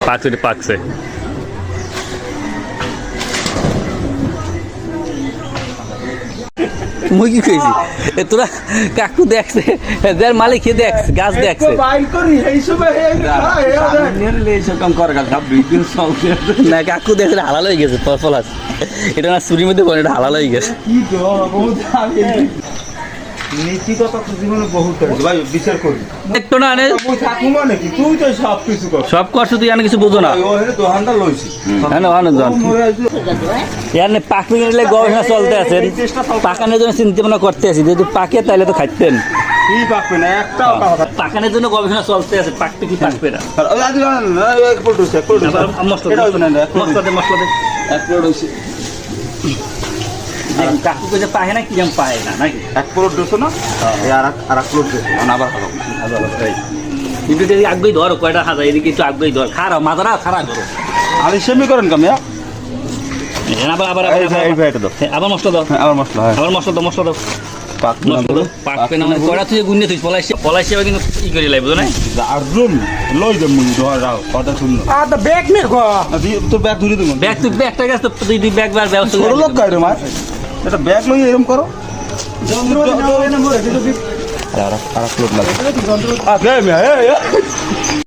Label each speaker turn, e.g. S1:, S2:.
S1: পাকছে মুই কি কইছি তোরা কাকু দেখছে যার মালিক খেয়ে দেখছে গাছ দেখছে না কাকু দেখছে হালাল হয়ে গেছে ফল আছে এটা না চুরির মধ্যে পড়ে এটা হালাল হয়ে গেছে সব করছো তুই কিছু বুঝো না পাকি নিলে গবেষণা চলতে আছে পাকানোর জন্য চিন্তা ভাবনা করতে আছি যদি পাকে তাহলে তো খাইতেন পাকানোর জন্য গবেষণা চলতে আছে পাকতে কি পাকবে না কাকু কে পাহে না কি যেন পাহে না নাকি
S2: এক প্লেট দিছো না আর এক প্লেট দিছো আবার ভালো
S1: কিন্তু আগ্রহী ধরো কয়টা হাজার এদিকে একটু আগ্রহী ধর খারাপ মাদারা খারাপ ধরো
S2: আমি সেমি করেন কামিয়া
S1: আবার আবার আবার মশলা দাও
S2: আবার মশলা
S1: আবার মশলা দাও মশলা দাও পাকবে না মানে কড়া তুই গুন্নে তুই পলাইছি আবার কিন্তু ই করে লাগবে না
S2: আরজুন লই দে মুই ধর রাও কথা শুন
S3: আ তো ব্যাগ নে গো
S2: তো ব্যাগ ধরে দেব
S1: ব্যাগটা গেছে তো তুই ব্যাগ বার ব্যবস্থা
S2: ছোট লোক কই রে মা এটা ব্যাগ লই এরকম করো আর প্লেট লাগে